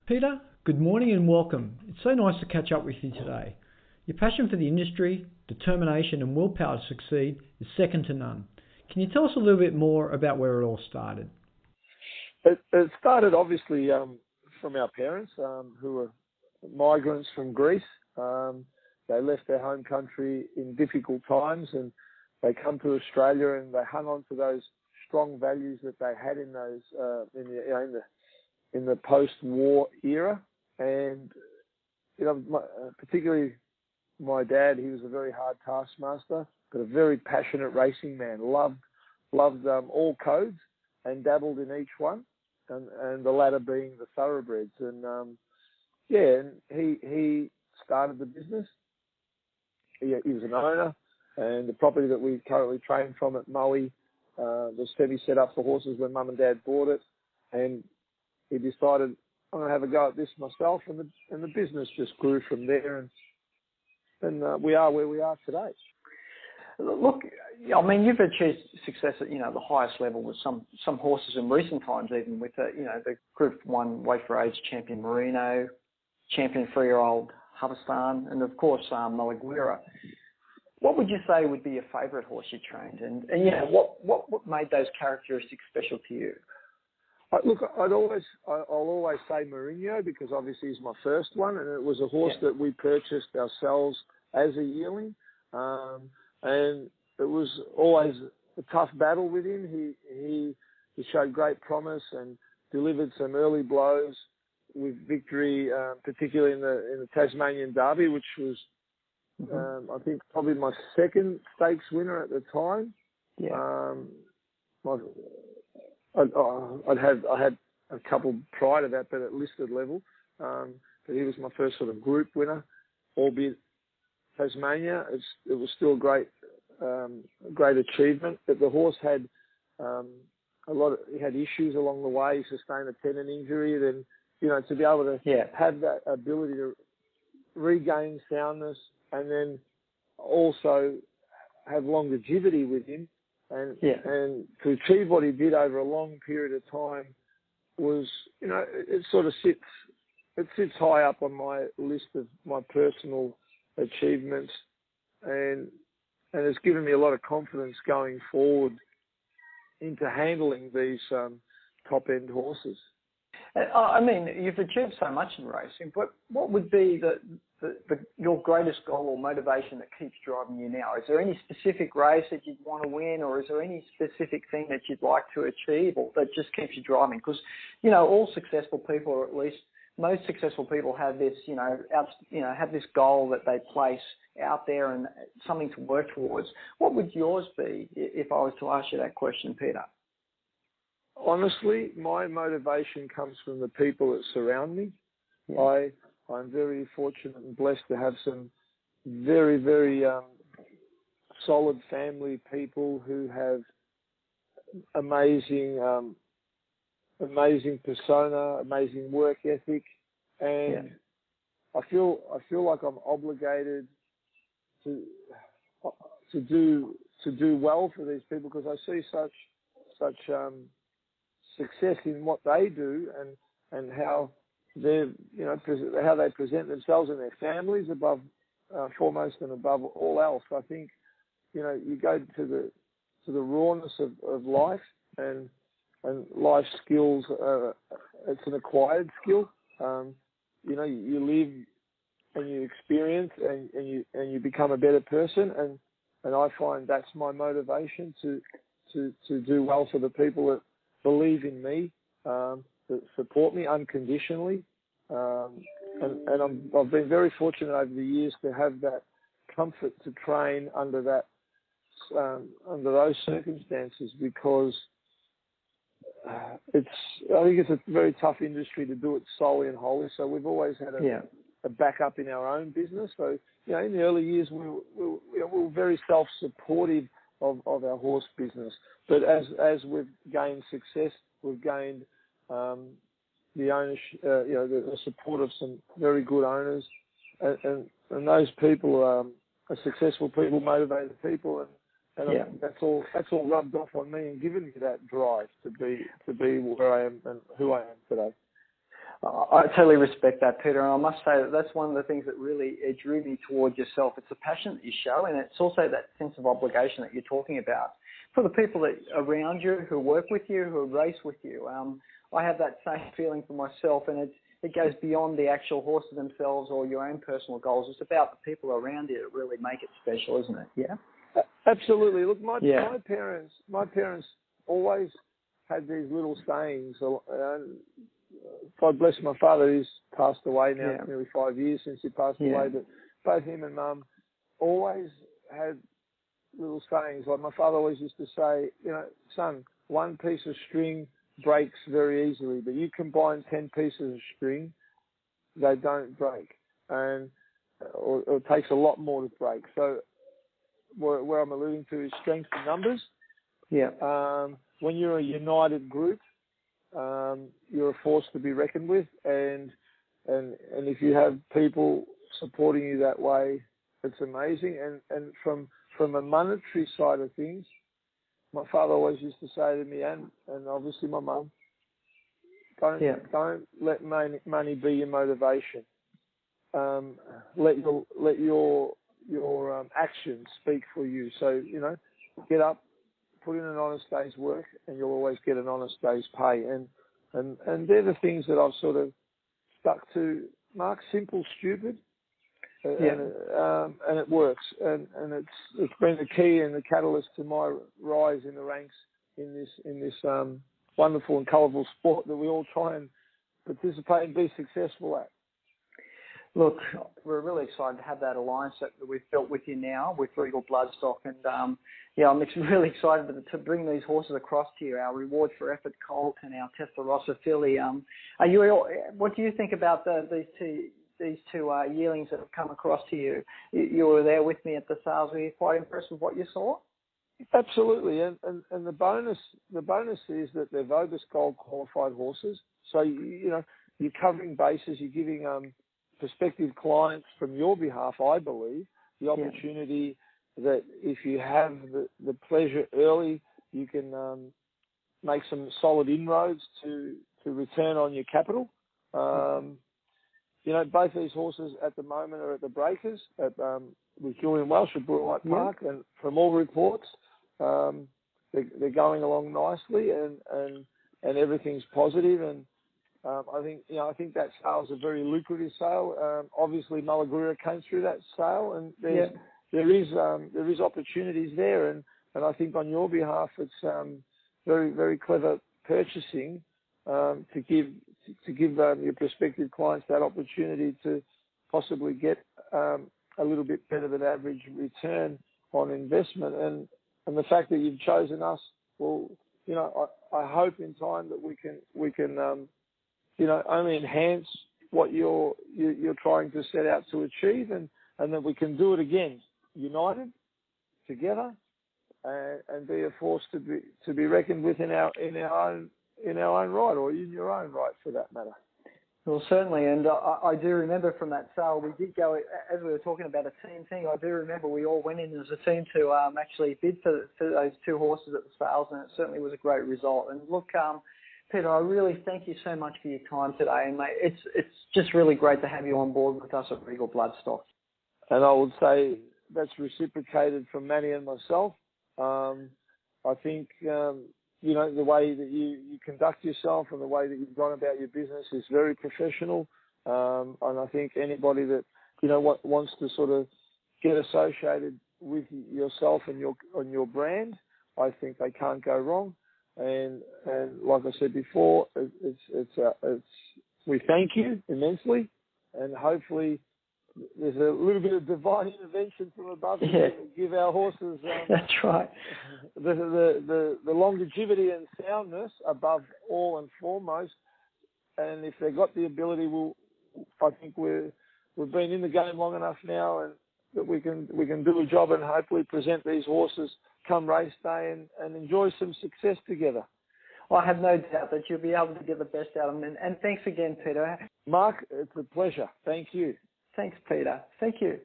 Peter, good morning and welcome. It's so nice to catch up with you today. Your passion for the industry, determination and willpower to succeed is second to none. Can you tell us a little bit more about where it all started? It started obviously from our parents who were migrants from Greece. They left their home country in difficult times and they come to Australia and they hung on to those strong values that they had in those in the post-war era. And particularly my dad, he was a very hard taskmaster, but a very passionate racing man. Loved all codes and dabbled in each one, and the latter being the thoroughbreds. And and he started the business. He was an owner, and the property that we currently train from at Maui was semi-set up for horses when Mum and Dad bought it, and he decided, I'm going to have a go at this myself, and the business just grew from there, and we are where we are today. Look, I mean, you've achieved success at the highest level with some horses in recent times, even with the Group 1 weight for age champion Merino, champion 3-year-old Hubberstan, and of course Malaguera. What would you say would be your favourite horse you trained, and what made those characteristics special to you? I'll always say Mourinho because obviously he's my first one, and it was a horse that we purchased ourselves as a yearling, and it was always a tough battle with him. He showed great promise and delivered some early blows with victory, particularly in the Tasmanian Derby, which was I think probably my second stakes winner at the time. I had a couple prior to that, but at listed level. But he was my first sort of group winner, albeit Tasmania. It was still a great achievement. But the horse had he had issues along the way. He sustained a tendon injury. Then to be able to have that ability to regain soundness and then also have longevity with him. And to achieve what he did over a long period of time was, it sort of sits high up on my list of my personal achievements, and it's given me a lot of confidence going forward into handling these top end horses. I mean, you've achieved so much in racing, but what would be your greatest goal or motivation that keeps driving you now? Is there any specific race that you'd want to win, or is there any specific thing that you'd like to achieve, or that just keeps you driving? Because, all successful people, or at least most successful people, have this, have this goal that they place out there and something to work towards. What would yours be if I was to ask you that question, Peter? Honestly, my motivation comes from the people that surround me. I'm very fortunate and blessed to have some very, very solid family people who have amazing persona, amazing work ethic, and I feel like I'm obligated to do well for these people because I see such success in what they do and how how they present themselves and their families above foremost and above all else. I think you go to the rawness of life and life skills. It's an acquired skill. You live and you experience and you become a better person, and I find that's my motivation to do well for the people that believe in me, that support me unconditionally, and I've been very fortunate over the years to have that comfort to train under those circumstances because I think it's a very tough industry to do it solely and wholly. So we've always had a backup in our own business. So in the early years we were very self-supportive of our horse business, but as we've gained success, we've gained the ownership, the support of some very good owners, and those people are successful people, motivated people, and that's all rubbed off on me and given me that drive to be where I am and who I am today. I totally respect that, Peter, and I must say that that's one of the things that really drew me towards yourself. It's the passion that you show, and it's also that sense of obligation that you're talking about for the people that are around you, who work with you, who race with you. I have that same feeling for myself, and it goes beyond the actual horses themselves or your own personal goals. It's about the people around you that really make it special, isn't it? Yeah. Absolutely. Look, my parents always had these little sayings. God bless my father, who's passed away now. It's nearly 5 years since he passed away. But both him and Mum always had little sayings. Like my father always used to say, son, one piece of string breaks very easily, but you combine 10 pieces of string, they don't break, or it takes a lot more to break. So where I'm alluding to is strength in numbers. Yeah. When you're a united group, you're a force to be reckoned with, and if you have people supporting you that way, it's amazing. And from a monetary side of things, my father always used to say to me, and obviously my mum, don't let money be your motivation. Let your actions speak for you. So get up, put in an honest day's work, and you'll always get an honest day's pay. And they're the things that I've sort of stuck to. Mark, simple, stupid, and it works. And it's been the key and the catalyst to my rise in the ranks in this wonderful and colourful sport that we all try and participate and be successful at. Look, we're really excited to have that alliance that we've built with you now with Regal Bloodstock, and I'm really excited to bring these horses across to you. Our Reward for Effort Colt and our Testarossa filly. What do you think about these two yearlings that have come across to you? You were there with me at the sales. Were you quite impressed with what you saw? Absolutely, and the bonus is that they're Vogus Gold qualified horses. So you're covering bases. You're giving prospective clients from your behalf, I believe, the opportunity that if you have the pleasure early, you can make some solid inroads to return on your capital. Both these horses at the moment are at the breakers with Julian Welsh at Burckhardt Park, and from all reports, they're going along nicely, and everything's positive. And I think that sale is a very lucrative sale. Obviously, Malagrira came through that sale, and there is opportunities there. And I think on your behalf, it's very, very clever purchasing to give your prospective clients that opportunity to possibly get a little bit better than average return on investment. And the fact that you've chosen us, well, I hope in time that we can only enhance what you're trying to set out to achieve, and that we can do it again, united, together, and be a force to be reckoned with in our own right, or in your own right for that matter. Well, certainly, and I do remember from that sale, we did go, as we were talking about a team thing, I do remember we all went in as a team to actually bid for those two horses at the sales, and it certainly was a great result. And look, Peter, I really thank you so much for your time today, and mate, it's just really great to have you on board with us at Regal Bloodstock. And I would say that's reciprocated from Manny and myself. I think the way that you conduct yourself and the way that you've gone about your business is very professional. And I think anybody that wants to sort of get associated with yourself and your brand, I think they can't go wrong. And like I said before, we thank you immensely, and hopefully there's a little bit of divine intervention from above to give our horses that's right, the longevity and soundness above all and foremost. And if they've got the ability, I think we've been in the game long enough now, and that we can do a job and hopefully present these horses come race day and enjoy some success together. I have no doubt that you'll be able to get the best out of them. And thanks again, Peter. Mark, it's a pleasure. Thank you. Thanks, Peter. Thank you.